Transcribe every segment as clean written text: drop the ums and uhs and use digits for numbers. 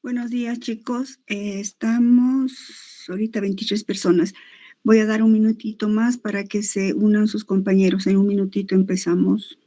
Buenos días, chicos. Estamos ahorita 23 personas. Voy a dar un minutito más para que se unan sus compañeros. En un minutito empezamos.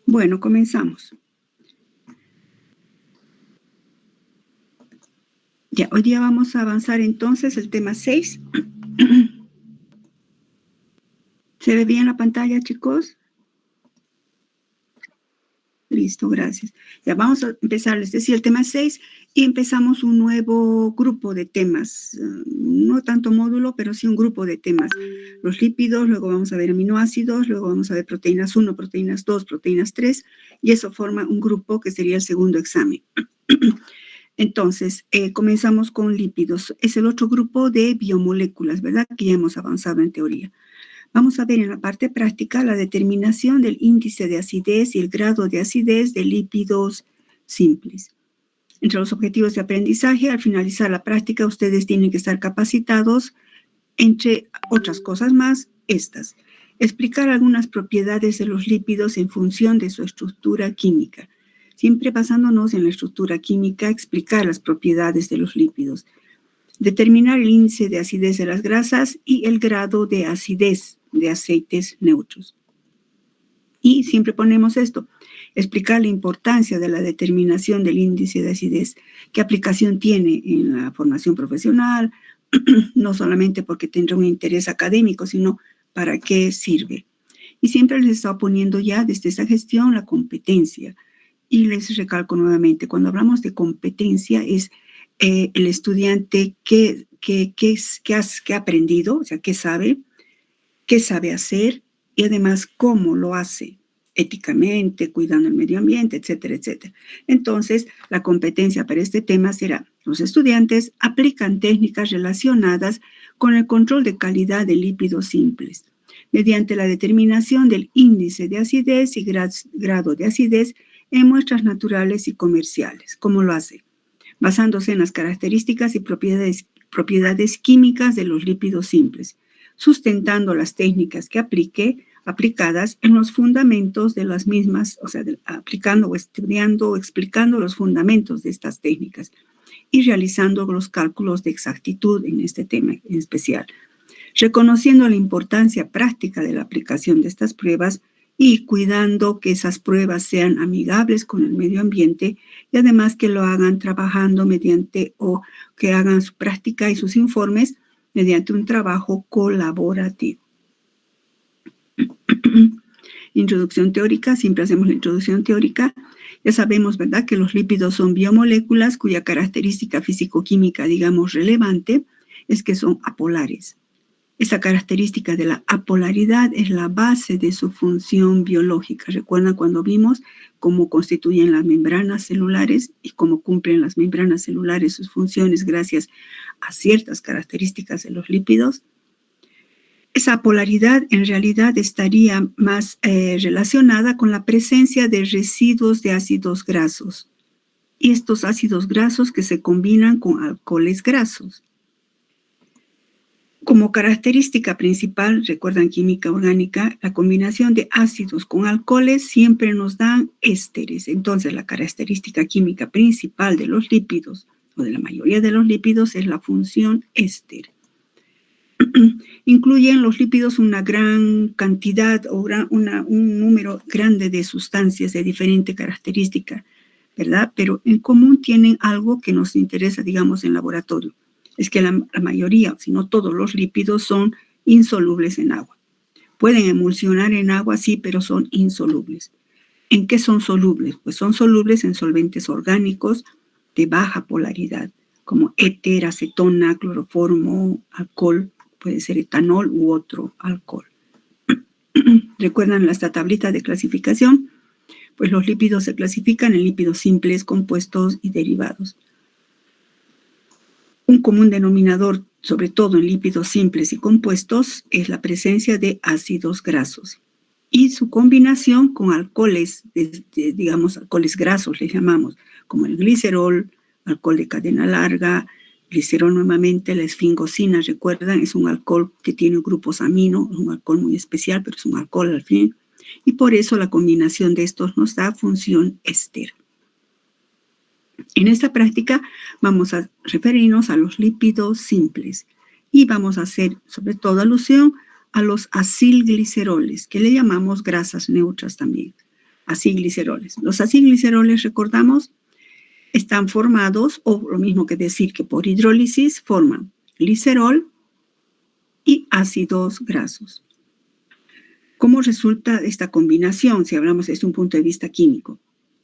Bueno, comenzamos. Ya, hoy día vamos a avanzar entonces el tema 6. ¿Se ve bien la pantalla, chicos? Listo, gracias. Ya vamos a empezar, les decía, el tema 6 y empezamos un nuevo grupo de temas. No tanto módulo, pero sí un grupo de temas. Los lípidos, luego vamos a ver aminoácidos, luego vamos a ver proteínas 1, proteínas 2, proteínas 3, y eso forma un grupo que sería el segundo examen. Entonces, comenzamos con lípidos. Es el otro grupo de biomoléculas, ¿verdad? Que ya hemos avanzado en teoría. Vamos a ver en la parte práctica la determinación del índice de acidez y el grado de acidez de lípidos simples. Entre los objetivos de aprendizaje, al finalizar la práctica, ustedes tienen que estar capacitados, entre otras cosas más, estas. Explicar algunas propiedades de los lípidos en función de su estructura química. Siempre basándonos en la estructura química, explicar las propiedades de los lípidos. Determinar el índice de acidez de las grasas y el grado de acidez de aceites neutros. Y siempre ponemos esto, explicar la importancia de la determinación del índice de acidez, qué aplicación tiene en la formación profesional, no solamente porque tendrá un interés académico, sino para qué sirve. Y siempre les estaba poniendo ya desde esta gestión la competencia. Y les recalco nuevamente, cuando hablamos de competencia es el estudiante que ha aprendido, o sea, qué sabe hacer y además cómo lo hace éticamente, cuidando el medio ambiente, etcétera, etcétera. Entonces, la competencia para este tema será: los estudiantes aplican técnicas relacionadas con el control de calidad de lípidos simples, mediante la determinación del índice de acidez y grado de acidez en muestras naturales y comerciales. ¿Cómo lo hace? Basándose en las características y propiedades propiedades químicas de los lípidos simples, sustentando las técnicas que aplicadas en los fundamentos de las mismas, o sea, aplicando o estudiando o explicando los fundamentos de estas técnicas y realizando los cálculos de exactitud en este tema en especial, reconociendo la importancia práctica de la aplicación de estas pruebas y cuidando que esas pruebas sean amigables con el medio ambiente y además que lo hagan trabajando mediante o que hagan su práctica y sus informes mediante un trabajo colaborativo. Introducción teórica, siempre hacemos la introducción teórica. Ya sabemos, ¿verdad?, que los lípidos son biomoléculas cuya característica físico-química, digamos, relevante es que son apolares. Esa característica de la apolaridad es la base de su función biológica. ¿Recuerdan cuando vimos cómo constituyen las membranas celulares y cómo cumplen las membranas celulares sus funciones gracias a ciertas características de los lípidos? Esa polaridad en realidad estaría más relacionada con la presencia de residuos de ácidos grasos y estos ácidos grasos que se combinan con alcoholes grasos. Como característica principal, recuerdan química orgánica, la combinación de ácidos con alcoholes siempre nos dan ésteres. Entonces, la característica química principal de los lípidos o de la mayoría de los lípidos es la función éster. Incluyen los lípidos una gran cantidad o un número grande de sustancias de diferente característica, ¿verdad? Pero en común tienen algo que nos interesa, digamos, en laboratorio. Es que la mayoría, si no todos los lípidos son insolubles en agua. Pueden emulsionar en agua, sí, pero son insolubles. ¿En qué son solubles? Pues son solubles en solventes orgánicos de baja polaridad, como éter, acetona, cloroformo, alcohol, puede ser etanol u otro alcohol. ¿Recuerdan esta tablita de clasificación? Pues los lípidos se clasifican en lípidos simples, compuestos y derivados. Un común denominador, sobre todo en lípidos simples y compuestos, es la presencia de ácidos grasos y su combinación con alcoholes, digamos, alcoholes grasos, les llamamos, como el glicerol, alcohol de cadena larga, glicerol nuevamente, la esfingosina, recuerdan, es un alcohol que tiene grupos amino, es un alcohol muy especial, pero es un alcohol al fin, y por eso la combinación de estos nos da función éster. En esta práctica vamos a referirnos a los lípidos simples y vamos a hacer sobre todo alusión a los acilgliceroles, que le llamamos grasas neutras también, acilgliceroles. Los acilgliceroles, recordamos, están formados, o lo mismo que decir que por hidrólisis, forman glicerol y ácidos grasos. ¿Cómo resulta esta combinación si hablamos desde un punto de vista químico?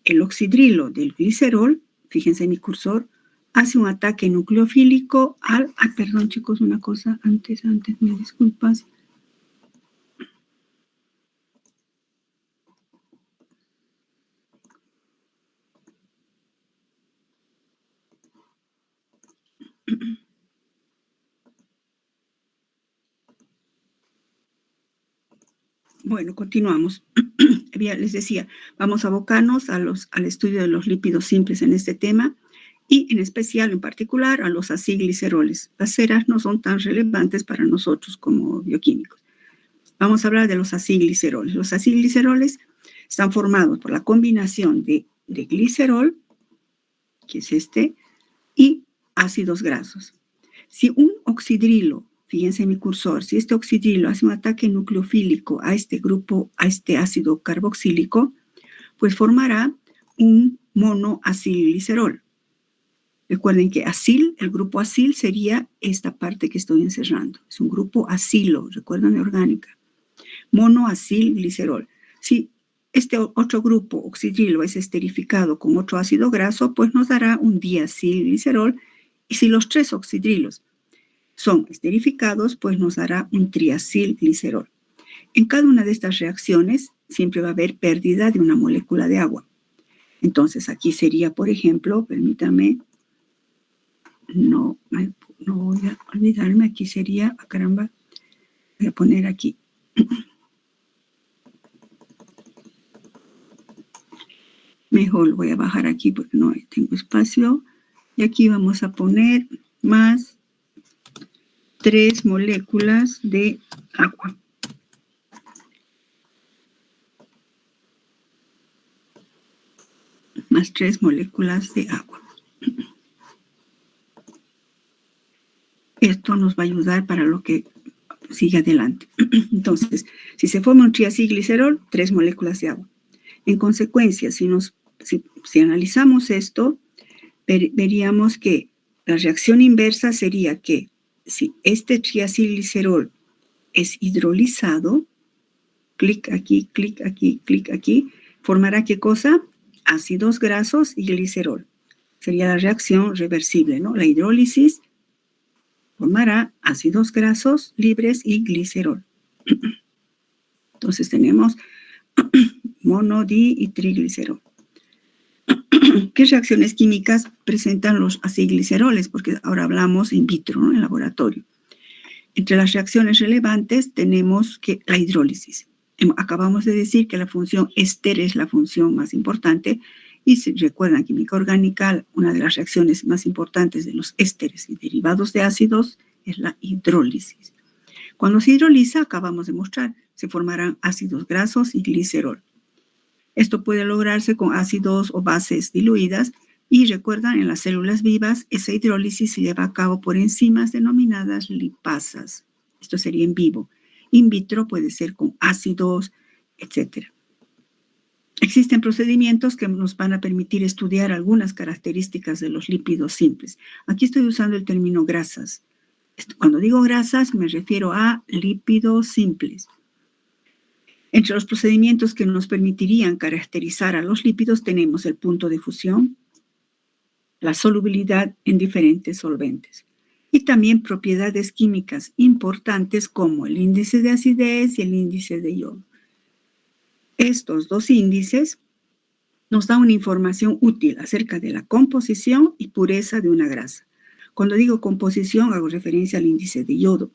El oxidrilo del glicerol, fíjense en mi cursor, hace un ataque nucleofílico al... perdón, chicos, una cosa antes, me disculpas. Bueno, continuamos. Ya les decía, vamos a abocarnos al estudio de los lípidos simples en este tema y en especial, en particular, a los acilgliceroles. Las ceras no son tan relevantes para nosotros como bioquímicos. Vamos a hablar de los acilgliceroles. Los acilgliceroles están formados por la combinación de glicerol, que es este, y ácidos grasos. Si un oxidrilo, fíjense en mi cursor, si este oxidrilo hace un ataque nucleofílico a este grupo, a este ácido carboxílico, pues formará un monoacilglicerol. Recuerden que acil, el grupo acil sería esta parte que estoy encerrando. Es un grupo acilo, recuerdan de orgánica. Monoacilglicerol. Si este otro grupo oxidrilo es esterificado con otro ácido graso, pues nos dará un diacilglicerol. Y si los tres oxidrilos son esterificados, pues nos dará un triacilglicerol. En cada una de estas reacciones siempre va a haber pérdida de una molécula de agua. Entonces aquí sería, por ejemplo, permítame, no voy a olvidarme, aquí sería, caramba, voy a poner aquí. Mejor voy a bajar aquí porque no tengo espacio. Y aquí vamos a poner más 3 moléculas de agua. Más 3 moléculas de agua. Esto nos va a ayudar para lo que sigue adelante. Entonces, si se forma un triacilglicerol, 3 moléculas de agua. En consecuencia, si analizamos esto, veríamos que la reacción inversa sería que si este triacilglicerol es hidrolizado, clic aquí, clic aquí, clic aquí, formará ¿qué cosa? Ácidos grasos y glicerol. Sería la reacción reversible, ¿no? La hidrólisis formará ácidos grasos libres y glicerol. Entonces tenemos mono, di y triglicerol. ¿Qué reacciones químicas presentan los acilgliceroles? Porque ahora hablamos in vitro, ¿no? En laboratorio. Entre las reacciones relevantes tenemos que la hidrólisis. Acabamos de decir que la función éster es la función más importante y si recuerdan química orgánica, una de las reacciones más importantes de los ésteres y derivados de ácidos es la hidrólisis. Cuando se hidroliza, acabamos de mostrar, se formarán ácidos grasos y glicerol. Esto puede lograrse con ácidos o bases diluidas y recuerdan, en las células vivas, esa hidrólisis se lleva a cabo por enzimas denominadas lipasas. Esto sería en vivo. In vitro puede ser con ácidos, etc. Existen procedimientos que nos van a permitir estudiar algunas características de los lípidos simples. Aquí estoy usando el término grasas. Cuando digo grasas me refiero a lípidos simples. Entre los procedimientos que nos permitirían caracterizar a los lípidos tenemos el punto de fusión, la solubilidad en diferentes solventes y también propiedades químicas importantes como el índice de acidez y el índice de yodo. Estos dos índices nos dan una información útil acerca de la composición y pureza de una grasa. Cuando digo composición hago referencia al índice de yodo.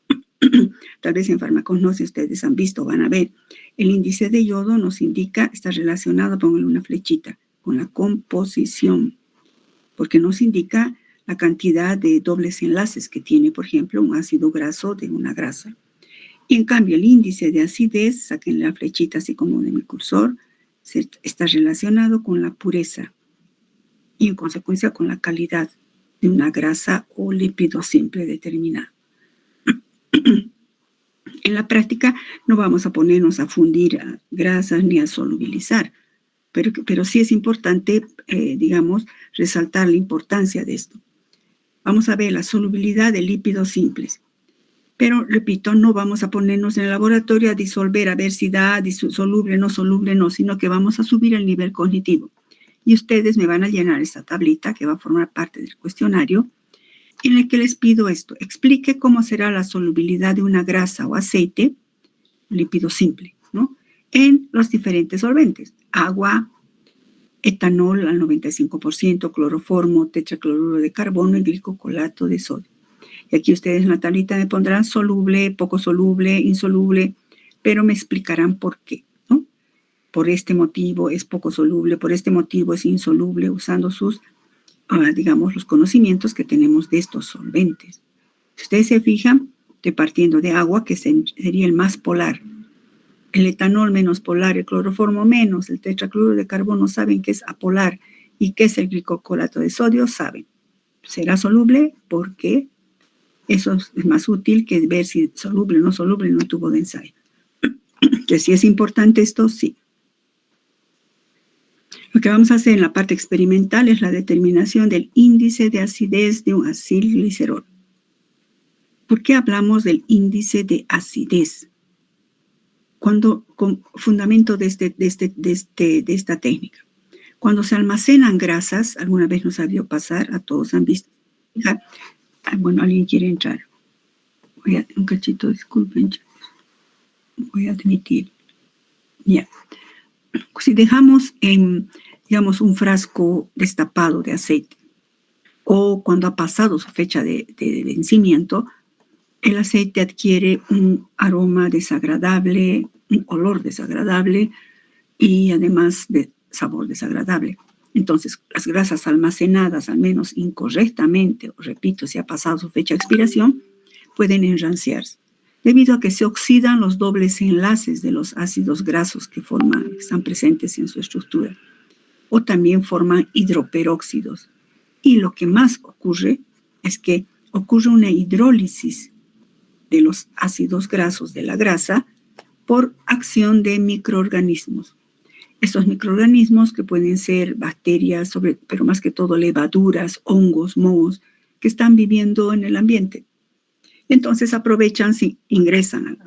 Tal vez en farmacognosia ustedes han visto, van a ver. El índice de yodo nos indica, está relacionado, pónganle una flechita, con la composición, porque nos indica la cantidad de dobles enlaces que tiene, por ejemplo, un ácido graso de una grasa. Y en cambio, el índice de acidez, saquen la flechita así como de mi cursor, está relacionado con la pureza y en consecuencia con la calidad de una grasa o lípido simple determinado. En la práctica no vamos a ponernos a fundir grasas ni a solubilizar, pero sí es importante, digamos, resaltar la importancia de esto. Vamos a ver la solubilidad de lípidos simples. Pero, repito, no vamos a ponernos en el laboratorio a disolver, a ver si da soluble, no, sino que vamos a subir el nivel cognitivo. Y ustedes me van a llenar esta tablita que va a formar parte del cuestionario, en el que les pido esto. Explique cómo será la solubilidad de una grasa o aceite, lípido simple, ¿no? En los diferentes solventes. Agua, etanol al 95%, cloroformo, tetracloruro de carbono y glicocolato de sodio. Y aquí ustedes en la tablita me pondrán soluble, poco soluble, insoluble, pero me explicarán por qué, ¿no? Por este motivo es poco soluble, por este motivo es insoluble, usando sus, digamos, los conocimientos que tenemos de estos solventes. Si ustedes se fijan, estoy partiendo de agua, que sería el más polar. El etanol menos polar, el cloroformo menos, el tetracloruro de carbono saben que es apolar. ¿Y qué es el glicocolato de sodio? Saben. ¿Será soluble? ¿Por qué? Eso es más útil que ver si es soluble o no soluble en un tubo de ensayo. Que si es importante esto, sí. Lo que vamos a hacer en la parte experimental es la determinación del índice de acidez de un acilglicerol. ¿Por qué hablamos del índice de acidez? Con fundamento de esta técnica. Cuando se almacenan grasas, alguna vez nos ha debido pasar, a todos han visto. Bueno, alguien quiere entrar. Un cachito, disculpen. Voy a admitir. Ya. Si dejamos digamos, un frasco destapado de aceite, o cuando ha pasado su fecha de vencimiento, el aceite adquiere un aroma desagradable, un olor desagradable y además de sabor desagradable. Entonces, las grasas almacenadas, al menos incorrectamente, o repito, si ha pasado su fecha de expiración, pueden enranciarse, debido a que se oxidan los dobles enlaces de los ácidos grasos que están presentes en su estructura, o también forman hidroperóxidos. Y lo que más ocurre es que ocurre una hidrólisis de los ácidos grasos de la grasa por acción de microorganismos. Estos microorganismos que pueden ser bacterias, pero más que todo levaduras, hongos, mohos, que están viviendo en el ambiente. Entonces aprovechan, ingresan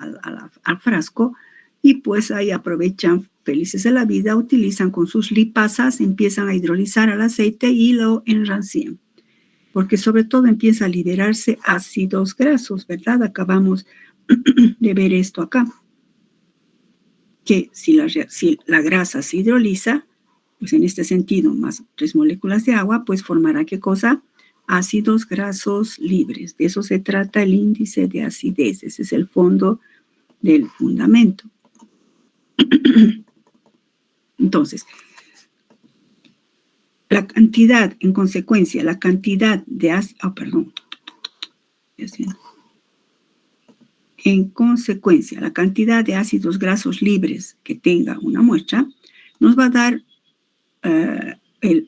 al frasco y pues ahí aprovechan felices de la vida, utilizan con sus lipasas, empiezan a hidrolizar al aceite y lo enrancian. Porque sobre todo empieza a liberarse ácidos grasos, ¿verdad? Acabamos de ver esto acá. Que si la grasa se hidroliza, pues en este sentido, más 3 moléculas de agua, pues formará ¿qué cosa? Ácidos grasos libres. De eso se trata el índice de acidez. Ese es el fondo del fundamento. Entonces, la cantidad, en consecuencia, la cantidad de ácidos, en consecuencia, la cantidad de ácidos grasos libres que tenga una muestra nos va a dar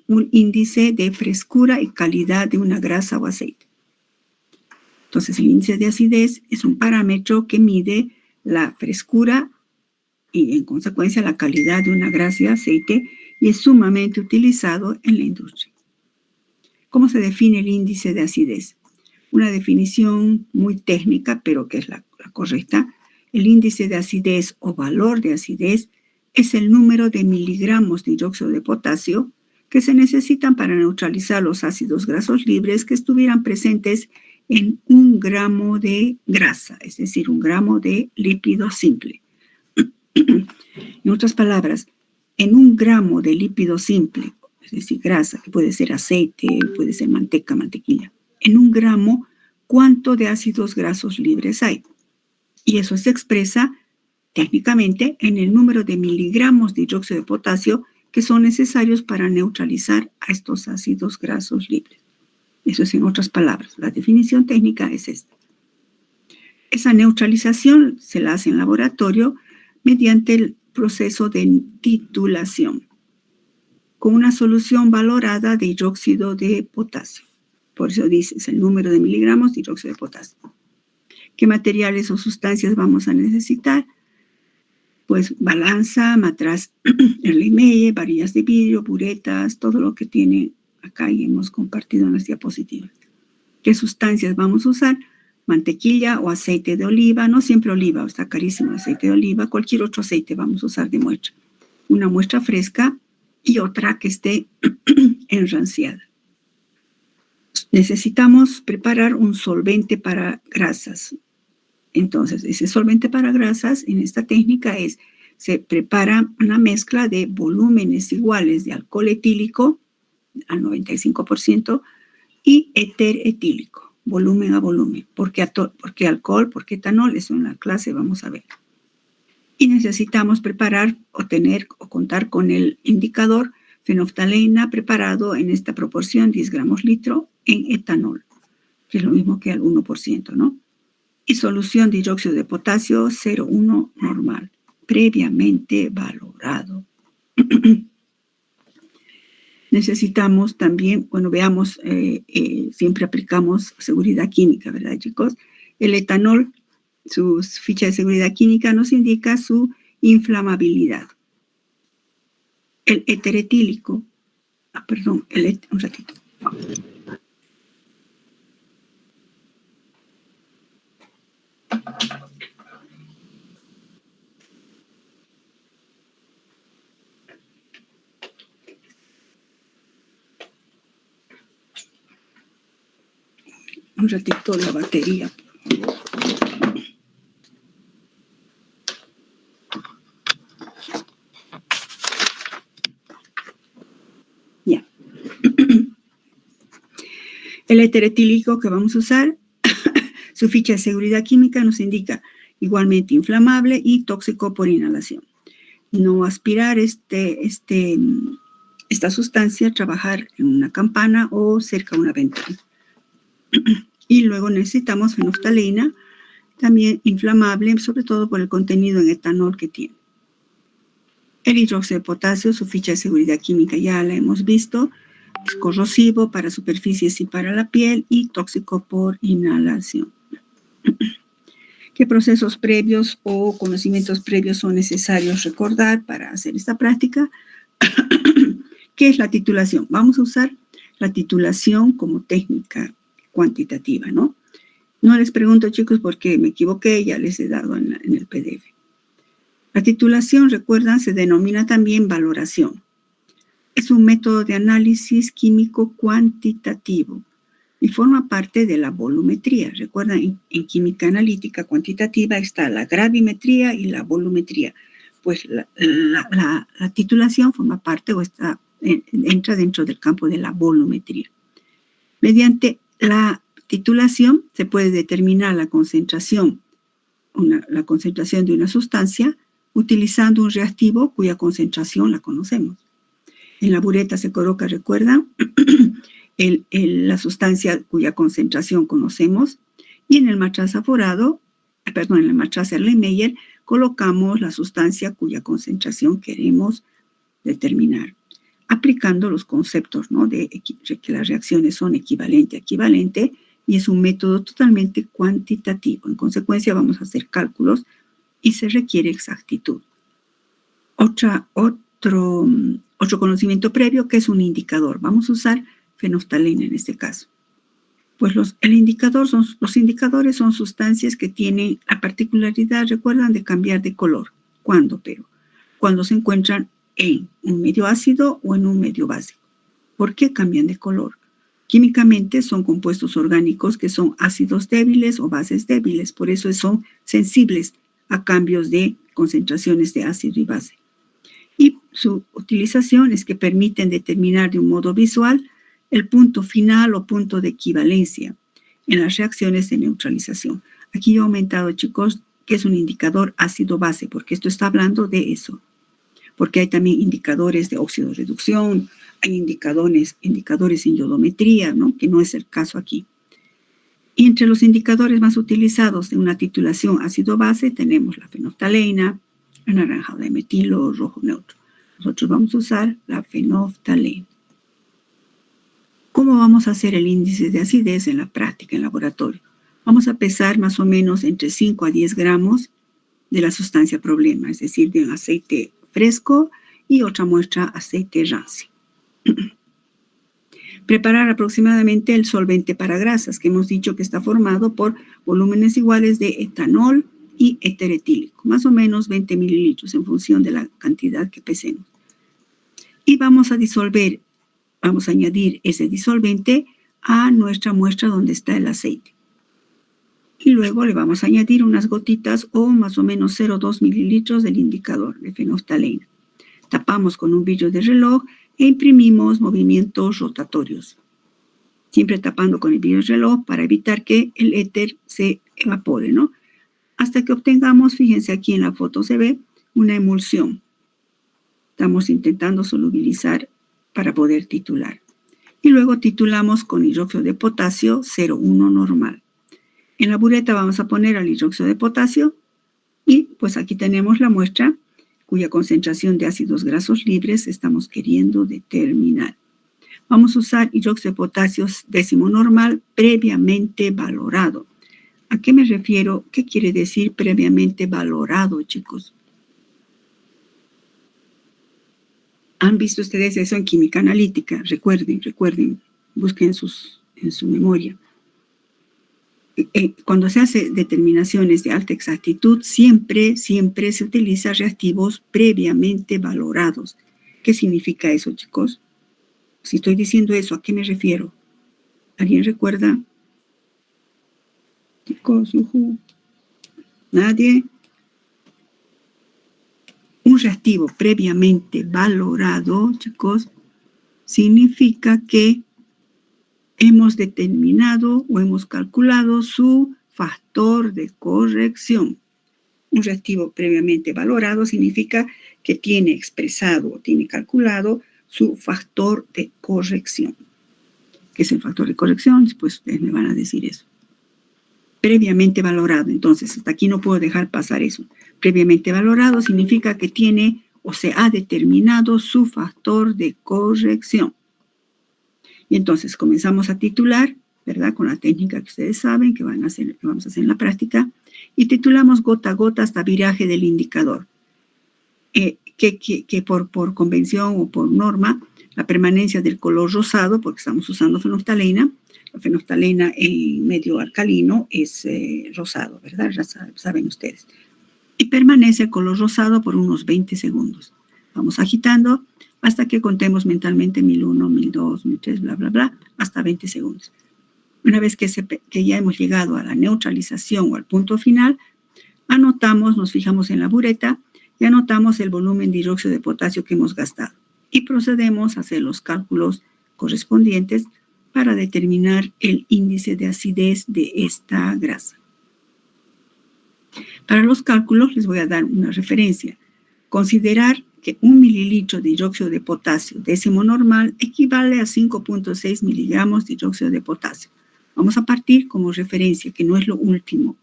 un índice de frescura y calidad de una grasa o aceite. Entonces, el índice de acidez es un parámetro que mide la frescura y, en consecuencia, la calidad de una grasa y aceite y es sumamente utilizado en la industria. ¿Cómo se define el índice de acidez? Una definición muy técnica, pero que es la correcta. El índice de acidez o valor de acidez es el número de miligramos de hidróxido de potasio que se necesitan para neutralizar los ácidos grasos libres que estuvieran presentes en 1 gramo de grasa, es decir, 1 gramo de lípido simple. En otras palabras, en 1 gramo de lípido simple, es decir, grasa, que puede ser aceite, puede ser manteca, mantequilla, en 1 gramo, ¿cuánto de ácidos grasos libres hay? Y eso se expresa técnicamente en el número de miligramos de hidróxido de potasio que son necesarios para neutralizar a estos ácidos grasos libres. Eso es en otras palabras. La definición técnica es esta. Esa neutralización se la hace en laboratorio mediante el proceso de titulación con una solución valorada de hidróxido de potasio. Por eso dice, es el número de miligramos de hidróxido de potasio. ¿Qué materiales o sustancias vamos a necesitar? Pues balanza, matraz Erlenmeyer, varillas de vidrio, buretas, todo lo que tiene acá y hemos compartido en las diapositivas. ¿Qué sustancias vamos a usar? Mantequilla o aceite de oliva, no siempre oliva, está carísimo el aceite de oliva, cualquier otro aceite vamos a usar de muestra. Una muestra fresca y otra que esté enranciada. Necesitamos preparar un solvente para grasas. Entonces, ese solvente para grasas en esta técnica se prepara una mezcla de volúmenes iguales de alcohol etílico al 95% y éter etílico, volumen a volumen. ¿Por qué alcohol? ¿Por qué etanol? Eso en la clase vamos a ver. Y necesitamos preparar o contar con el indicador fenolftalina preparado en esta proporción 10 gramos litro en etanol, que es lo mismo que al 1%, ¿no? Y solución de hidróxido de potasio 0,1 normal, previamente valorado. Necesitamos también, veamos, siempre aplicamos seguridad química, ¿verdad, chicos? El etanol, su ficha de seguridad química nos indica su inflamabilidad. El éter etílico, un ratito. Un ratito la batería. Ya. El éter etílico que vamos a usar, su ficha de seguridad química nos indica igualmente inflamable y tóxico por inhalación. No aspirar esta sustancia, trabajar en una campana o cerca de una ventana. Y luego necesitamos fenoftalina, también inflamable, sobre todo por el contenido en etanol que tiene. El hidróxido de potasio, su ficha de seguridad química ya la hemos visto, es corrosivo para superficies y para la piel y tóxico por inhalación. ¿Qué procesos previos o conocimientos previos son necesarios recordar para hacer esta práctica? ¿Qué es la titulación? Vamos a usar la titulación como técnica cuantitativa, ¿no? No les pregunto, chicos, porque me equivoqué, ya les he dado en el PDF. La titulación, recuerdan, se denomina también valoración. Es un método de análisis químico cuantitativo y forma parte de la volumetría. Recuerdan, en química analítica cuantitativa está la gravimetría y la volumetría. Pues la titulación forma parte o entra dentro del campo de la volumetría. Mediante la titulación se puede determinar la concentración de una sustancia utilizando un reactivo cuya concentración la conocemos. En la bureta se coloca, recuerdan, la sustancia cuya concentración conocemos, y en el matraz aforado, en el matraz Erlenmeyer, colocamos la sustancia cuya concentración queremos determinar, aplicando los conceptos, ¿no?, de que las reacciones son equivalente a equivalente, y es un método totalmente cuantitativo. En consecuencia, vamos a hacer cálculos y se requiere exactitud. Otro conocimiento previo, que es un indicador. Vamos a usar fenoftalina en este caso. Pues los indicadores son sustancias que tienen la particularidad, recuerdan, de cambiar de color. ¿Cuándo? Pero cuando se encuentran en un medio ácido o en un medio básico. ¿Por qué cambian de color? Químicamente son compuestos orgánicos que son ácidos débiles o bases débiles, por eso son sensibles a cambios de concentraciones de ácido y base. Y su utilización es que permiten determinar de un modo visual el punto final o punto de equivalencia en las reacciones de neutralización. Aquí yo he aumentado, chicos, que es un indicador ácido-base, porque esto está hablando de eso. Porque hay también indicadores de óxido de reducción, hay indicadores en iodometría, ¿no?, que no es el caso aquí. Y entre los indicadores más utilizados de una titulación ácido-base tenemos la fenoftalina, anaranjado de metilo, rojo neutro. Nosotros vamos a usar la fenoftalina. ¿Cómo vamos a hacer el índice de acidez en la práctica, en laboratorio? Vamos a pesar más o menos entre 5 a 10 gramos de la sustancia problema, es decir, de un aceite fresco y otra muestra aceite rancio. Preparar aproximadamente el solvente para grasas, que hemos dicho que está formado por volúmenes iguales de etanol y éter etílico, más o menos 20 mililitros en función de la cantidad que pesemos. Y vamos a añadir ese disolvente a nuestra muestra donde está el aceite. Y luego le vamos a añadir unas gotitas o más o menos 0,2 mililitros del indicador de fenoftalina. Tapamos con un brillo de reloj e imprimimos movimientos rotatorios. Siempre tapando con el brillo de reloj para evitar que el éter se evapore, ¿no? Hasta que obtengamos, fíjense aquí en la foto se ve, una emulsión. Estamos intentando solubilizar para poder titular. Y luego titulamos con hidróxido de potasio 0,1 normal. En la bureta vamos a poner al hidróxido de potasio y pues aquí tenemos la muestra cuya concentración de ácidos grasos libres estamos queriendo determinar. Vamos a usar hidróxido de potasio 10º normal previamente valorado. ¿A qué me refiero? ¿Qué quiere decir previamente valorado, chicos? ¿Han visto ustedes eso en química analítica? Recuerden, busquen en su memoria. Cuando se hace determinaciones de alta exactitud, siempre se utilizan reactivos previamente valorados. ¿Qué significa eso, chicos? Si estoy diciendo eso, ¿a qué me refiero? ¿Alguien recuerda? Chicos, ¿nadie? Un reactivo previamente valorado, chicos, significa que hemos determinado o hemos calculado su factor de corrección. Un reactivo previamente valorado significa que tiene expresado o tiene calculado su factor de corrección. ¿Qué es el factor de corrección? Después ustedes me van a decir eso. previamente valorado. Entonces, hasta aquí no puedo dejar pasar eso. Previamente valorado significa que tiene o se ha determinado su factor de corrección. Y entonces comenzamos a titular, ¿verdad? Con la técnica que ustedes saben que vamos a hacer en la práctica. Y titulamos gota a gota hasta viraje del indicador. Que por convención o por norma, la permanencia del color rosado, porque estamos usando fenolftalina, la fenolftalina en medio alcalino es rosado, ¿verdad? Ya saben ustedes. Y permanece el color rosado por unos 20 segundos. Vamos agitando hasta que contemos mentalmente 1001, 1002, 1003, bla, bla, bla, hasta 20 segundos. Una vez que ya hemos llegado a la neutralización o al punto final, anotamos, nos fijamos en la bureta y anotamos el volumen de hidróxido de potasio que hemos gastado. Y procedemos a hacer los cálculos correspondientes para determinar el índice de acidez de esta grasa. Para los cálculos les voy a dar una referencia. Considerar que 1 mililitro de hidróxido de potasio décimo normal equivale a 5.6 miligramos de hidróxido de potasio. Vamos a partir como referencia, que no es lo último.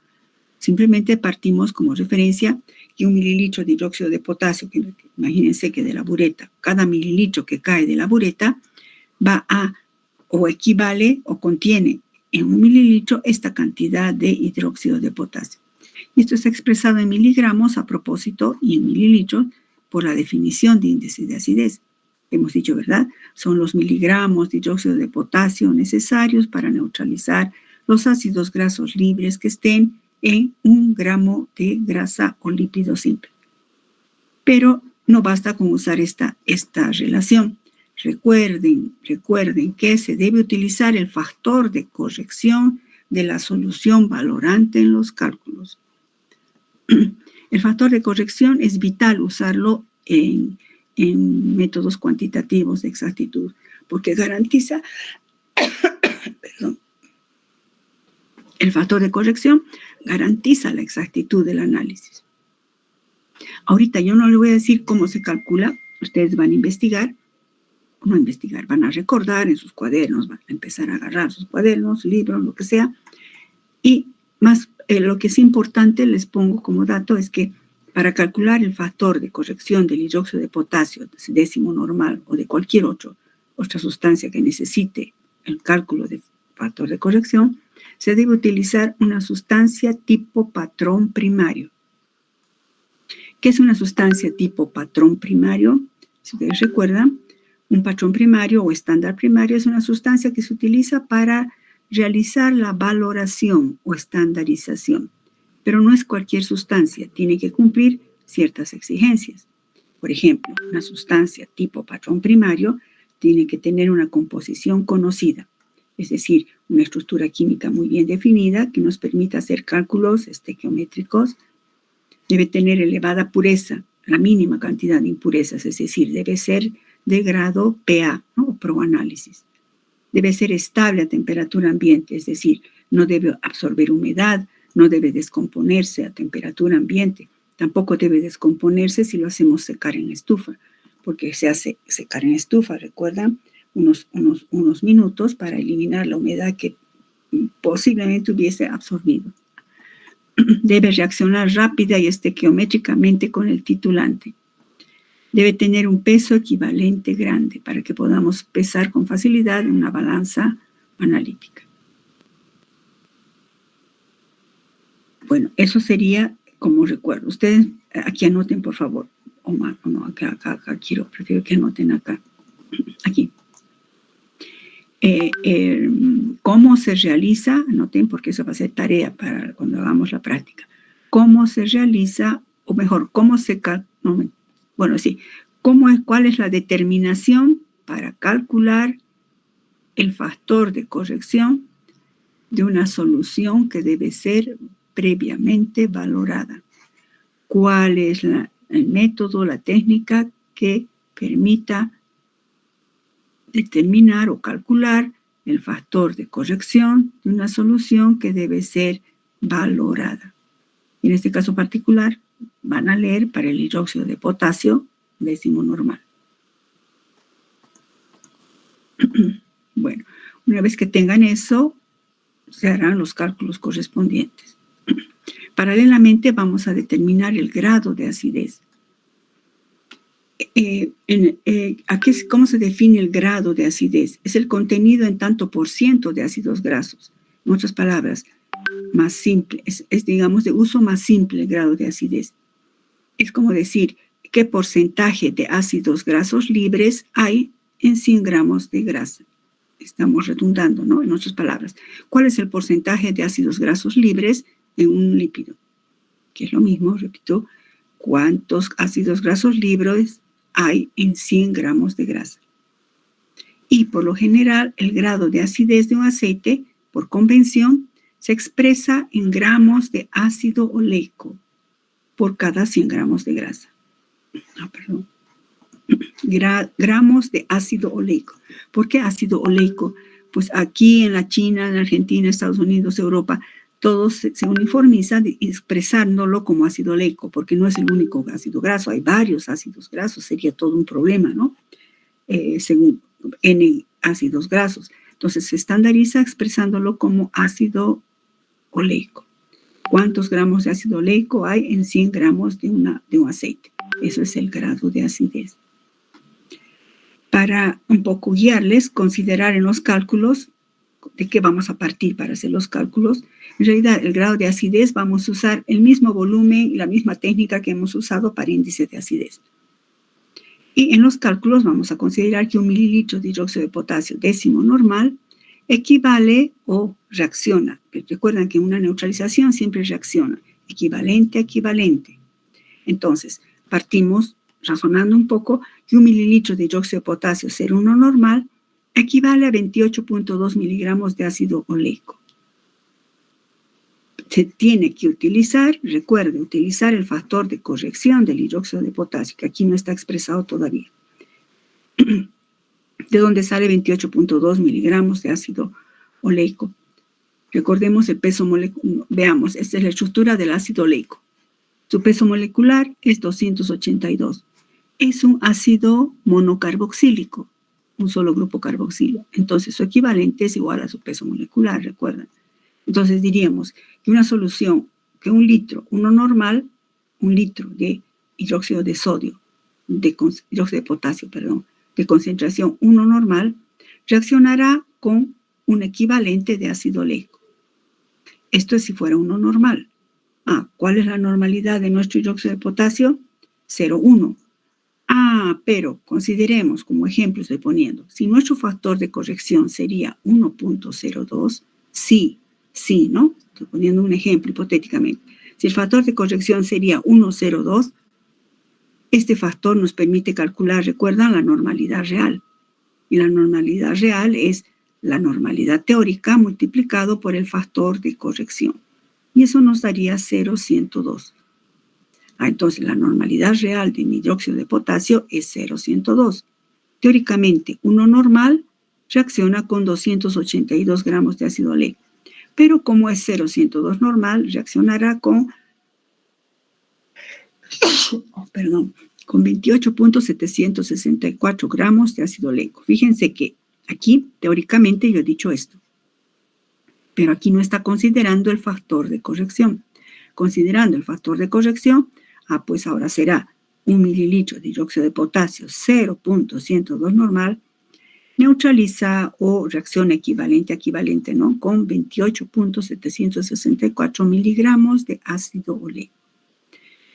Simplemente partimos como referencia que 1 mililitro de hidróxido de potasio, que imagínense que de la bureta, cada mililitro que cae de la bureta va a o equivale o contiene en 1 mililitro esta cantidad de hidróxido de potasio. Esto está expresado en miligramos a propósito y en mililitros por la definición de índice de acidez. Hemos dicho, ¿verdad? Son los miligramos de hidróxido de potasio necesarios para neutralizar los ácidos grasos libres que estén en 1 gramo de grasa o lípido simple. Pero no basta con usar esta relación. Recuerden que se debe utilizar el factor de corrección de la solución valorante en los cálculos. El factor de corrección es vital usarlo en métodos cuantitativos de exactitud, porque garantiza, el factor de corrección garantiza la exactitud del análisis. Ahorita yo no les voy a decir cómo se calcula, ustedes van a investigar, van a recordar en sus cuadernos, van a empezar a agarrar sus cuadernos, libros, lo que sea, y más lo que es importante, les pongo como dato, es que para calcular el factor de corrección del hidróxido de potasio décimo normal o de cualquier otra sustancia que necesite el cálculo de factor de corrección, se debe utilizar una sustancia tipo patrón primario. ¿Qué es una sustancia tipo patrón primario? Si ustedes recuerdan, un patrón primario o estándar primario es una sustancia que se utiliza para realizar la valoración o estandarización. Pero no es cualquier sustancia, tiene que cumplir ciertas exigencias. Por ejemplo, una sustancia tipo patrón primario tiene que tener una composición conocida, es decir, una estructura química muy bien definida que nos permita hacer cálculos estequiométricos. Debe tener elevada pureza, la mínima cantidad de impurezas, es decir, debe ser de grado PA, ¿no? O proanálisis. Debe ser estable a temperatura ambiente, es decir, no debe absorber humedad, no debe descomponerse a temperatura ambiente, tampoco debe descomponerse si lo hacemos secar en estufa, porque se hace secar en estufa, recuerdan, unos minutos para eliminar la humedad que posiblemente hubiese absorbido. Debe reaccionar rápida y estequiométricamente con el titulante. Debe tener un peso equivalente grande para que podamos pesar con facilidad en una balanza analítica. Bueno, eso sería como recuerdo. Ustedes aquí anoten, por favor. Prefiero que anoten acá. Aquí. ¿Cómo se realiza? Anoten porque eso va a ser tarea para cuando hagamos la práctica. ¿Cómo se realiza? O mejor, ¿cómo se calcula? Bueno, sí. ¿Cuál es la determinación para calcular el factor de corrección de una solución que debe ser previamente valorada? ¿Cuál es el método, la técnica que permita determinar o calcular el factor de corrección de una solución que debe ser valorada? En este caso particular, van a leer para el hidróxido de potasio décimo normal. Bueno, una vez que tengan eso, se harán los cálculos correspondientes. Paralelamente vamos a determinar el grado de acidez. ¿Cómo se define el grado de acidez? Es el contenido en tanto por ciento de ácidos grasos. En otras palabras, más simple, es digamos de uso más simple el grado de acidez. Es como decir qué porcentaje de ácidos grasos libres hay en 100 gramos de grasa. Estamos redundando, ¿no? En otras palabras, ¿cuál es el porcentaje de ácidos grasos libres en un lípido? Que es lo mismo, repito, ¿cuántos ácidos grasos libres hay en 100 gramos de grasa? Y por lo general, el grado de acidez de un aceite, por convención, se expresa en gramos de ácido oleico por cada 100 gramos de grasa. Gramos de ácido oleico. ¿Por qué ácido oleico? Pues aquí en la China, en Argentina, Estados Unidos, Europa, todos se uniformizan expresándolo como ácido oleico, porque no es el único ácido graso, hay varios ácidos grasos, sería todo un problema, ¿no? Según N ácidos grasos. Entonces se estandariza expresándolo como ácido oleico. ¿Cuántos gramos de ácido oleico hay en 100 gramos de un aceite? Eso es el grado de acidez. Para un poco guiarles, considerar en los cálculos de qué vamos a partir para hacer los cálculos. En realidad, el grado de acidez vamos a usar el mismo volumen y la misma técnica que hemos usado para índice de acidez. Y en los cálculos vamos a considerar que 1 mililitro de hidróxido de potasio décimo normal equivale o reacciona. Recuerdan que una neutralización siempre reacciona. Equivalente a equivalente. Entonces, partimos razonando un poco que 1 mililitro de hidróxido de potasio 0,1 normal equivale a 28.2 miligramos de ácido oleico. Se tiene que utilizar, recuerde, utilizar el factor de corrección del hidróxido de potasio, que aquí no está expresado todavía. ¿De dónde sale 28.2 miligramos de ácido oleico? Recordemos el peso molecular. Veamos, esta es la estructura del ácido oleico. Su peso molecular es 282. Es un ácido monocarboxílico, un solo grupo carboxilo. Entonces, su equivalente es igual a su peso molecular, recuerdan. Entonces, diríamos que una solución, que un litro, uno normal, un litro de hidróxido de sodio, hidróxido de potasio, perdón, de concentración 1 normal, reaccionará con un equivalente de ácido oleico. Esto es si fuera uno normal. ¿Cuál es la normalidad de nuestro hidróxido de potasio? 0,1. Pero consideremos, como ejemplo estoy poniendo, si nuestro factor de corrección sería 1.02, sí, ¿no? Estoy poniendo un ejemplo hipotéticamente. Si el factor de corrección sería 1.02, este factor nos permite calcular, recuerdan, la normalidad real. Y la normalidad real es la normalidad teórica multiplicado por el factor de corrección. Y eso nos daría 0.102. Entonces, la normalidad real de mi hidróxido de potasio es 0.102. Teóricamente, uno normal reacciona con 282 gramos de ácido oleico. Pero como es 0.102 normal, reaccionará con 28.764 gramos de ácido oleico. Fíjense que aquí, teóricamente, yo he dicho esto. Pero aquí no está considerando el factor de corrección. Considerando el factor de corrección, pues ahora será 1 mililitro de hidróxido de potasio 0.102 normal, neutraliza o reacciona equivalente a equivalente, ¿no? Con 28.764 miligramos de ácido oleico.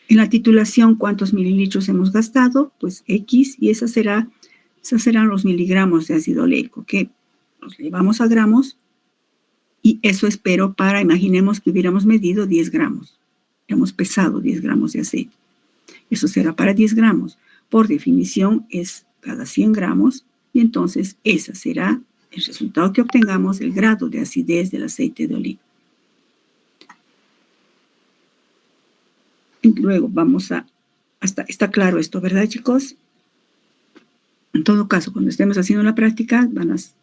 En la titulación, ¿cuántos mililitros hemos gastado? Pues X, y esos serán los miligramos de ácido oleico, que los llevamos a gramos, y eso espero para, imaginemos que hubiéramos medido 10 gramos. Hemos pesado 10 gramos de aceite. Eso será para 10 gramos. Por definición es cada 100 gramos y entonces ese será el resultado que obtengamos, el grado de acidez del aceite de oliva. Y luego vamos está claro esto, ¿verdad, chicos? En todo caso, cuando estemos haciendo la práctica,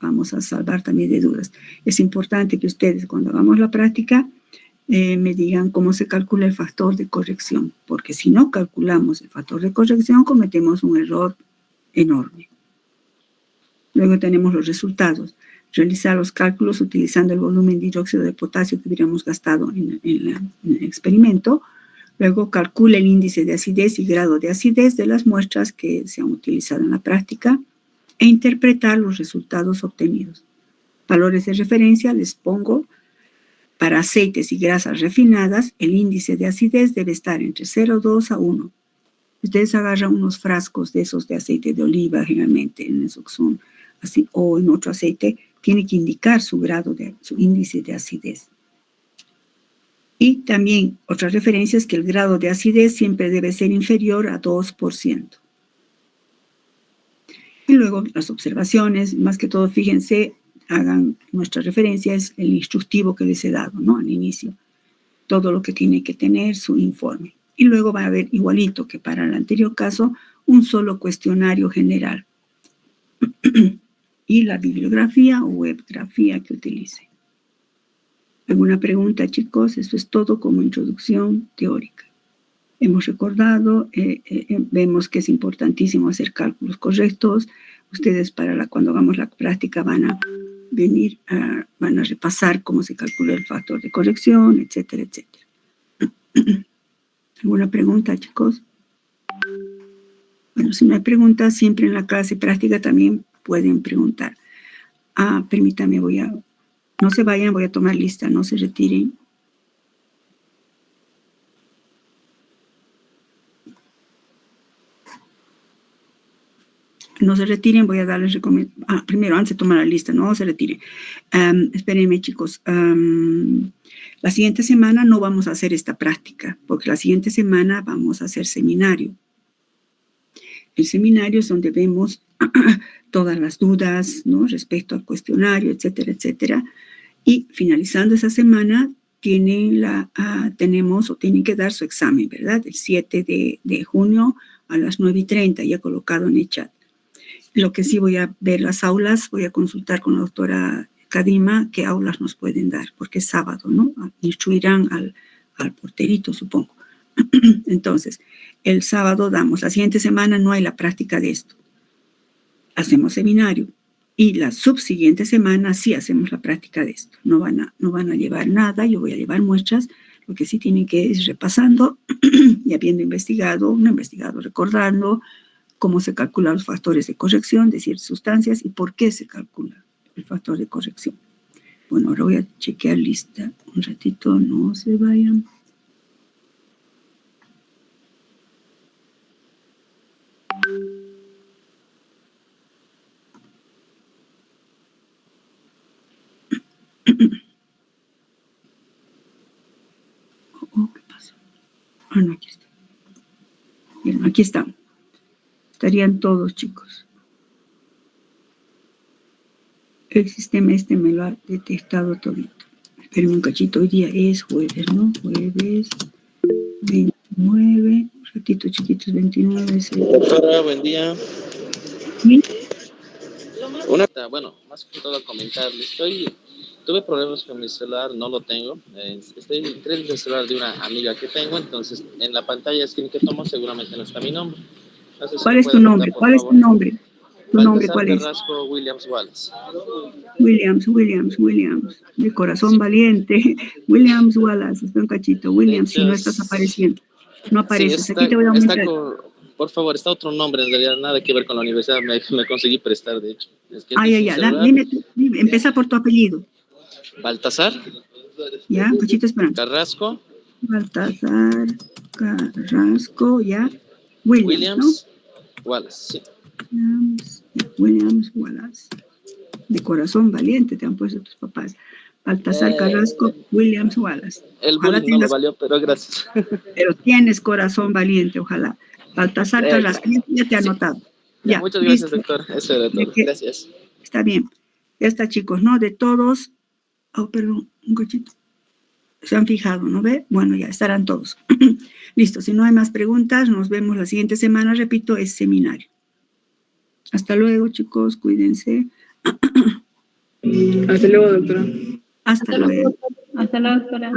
vamos a salvar también de dudas. Es importante que ustedes, cuando hagamos la práctica, me digan cómo se calcula el factor de corrección, porque si no calculamos el factor de corrección, cometemos un error enorme. Luego tenemos los resultados. realizar los cálculos utilizando el volumen de hidróxido de potasio que hubiéramos gastado en el experimento. Luego calcula el índice de acidez y grado de acidez de las muestras que se han utilizado en la práctica e interpretar los resultados obtenidos. Valores de referencia les pongo. Para aceites y grasas refinadas, el índice de acidez debe estar entre 0,2 a 1. Ustedes agarran unos frascos de esos de aceite de oliva, generalmente en esos que son así, o en otro aceite, tiene que indicar su índice de acidez. Y también otra referencia es que el grado de acidez siempre debe ser inferior a 2%. Y luego las observaciones, más que todo, fíjense, hagan nuestra referencia, es el instructivo que les he dado, ¿no? Al inicio. Todo lo que tiene que tener su informe. Y luego va a haber, igualito que para el anterior caso, un solo cuestionario general. Y la bibliografía o webgrafía que utilice. ¿Alguna pregunta, chicos? Eso es todo como introducción teórica. Hemos recordado, vemos que es importantísimo hacer cálculos correctos. Ustedes cuando hagamos la práctica van a venir, van a repasar cómo se calcula el factor de corrección, etcétera, etcétera. ¿Alguna pregunta, chicos? Bueno, si no hay preguntas, siempre en la clase práctica también pueden preguntar. Permítame, no se vayan, voy a tomar lista, no se retiren. No se retiren, voy a darles recomendaciones. Primero, antes de tomar la lista, no se retiren. Espérenme, chicos. La siguiente semana no vamos a hacer esta práctica, porque la siguiente semana vamos a hacer seminario. El seminario es donde vemos todas las dudas, ¿no? Respecto al cuestionario, etcétera, etcétera. Y finalizando esa semana, tienen que dar su examen, ¿verdad? El 7 de junio a las 9:30, ya colocado en el chat. Lo que sí voy a ver las aulas, voy a consultar con la doctora Kadima qué aulas nos pueden dar, porque es sábado, ¿no? Instruirán al porterito, supongo. Entonces, el sábado damos. La siguiente semana no hay la práctica de esto. Hacemos seminario. Y la subsiguiente semana sí hacemos la práctica de esto. No van a llevar nada, yo voy a llevar muestras. Lo que sí tienen que ir repasando y habiendo recordando cómo se calculan los factores de corrección de ciertas sustancias y por qué se calcula el factor de corrección. Bueno, ahora voy a chequear lista. Un ratito, no se vayan. ¿Qué pasó? No, aquí está. Bien, aquí están. Estarían todos, chicos. El sistema me lo ha detectado todito. Esperen un cachito, hoy día es jueves, ¿no? Jueves 29, un ratito chiquitos, 29. Doctora, buen día. ¿Sí? Bueno, más que todo comentarle, tuve problemas con mi celular, no lo tengo. Estoy teniendo el celular de una amiga que tengo, entonces en la pantalla screen que tomo seguramente no está mi nombre. Entonces, ¿Cuál es tu nombre? ¿Cuál es tu nombre? ¿Tu nombre cuál es? Carrasco Williams Wallace. Williams. De corazón valiente. Williams Wallace. Espera un cachito. Williams, si no estás apareciendo. No apareces. Sí, aquí te voy a aumentar. Por favor, está otro nombre, en realidad nada que ver con la universidad, me conseguí prestar, de hecho. Es que dime, empieza por tu apellido. Baltasar. Ya, un cachito, espera. Carrasco. Baltasar Carrasco, ya. Williams, ¿no? Wallace, sí. Williams Wallace. De corazón valiente te han puesto tus papás. Baltasar Carrasco, Williams Wallace. El bullying no lo valió, pero gracias. Pero tienes corazón valiente, ojalá. Baltasar Carrasco, ya te he anotado. Ya, muchas gracias, doctor. Eso era todo. Gracias. Está bien. Ya está, chicos, ¿no? De todos. Perdón, un cochito. Se han fijado, ¿no ve? Bueno, ya estarán todos. Listo, si no hay más preguntas, nos vemos la siguiente semana. Repito, es seminario. Hasta luego, chicos, cuídense. Hasta luego, doctora. Hasta luego. Hasta luego, doctora.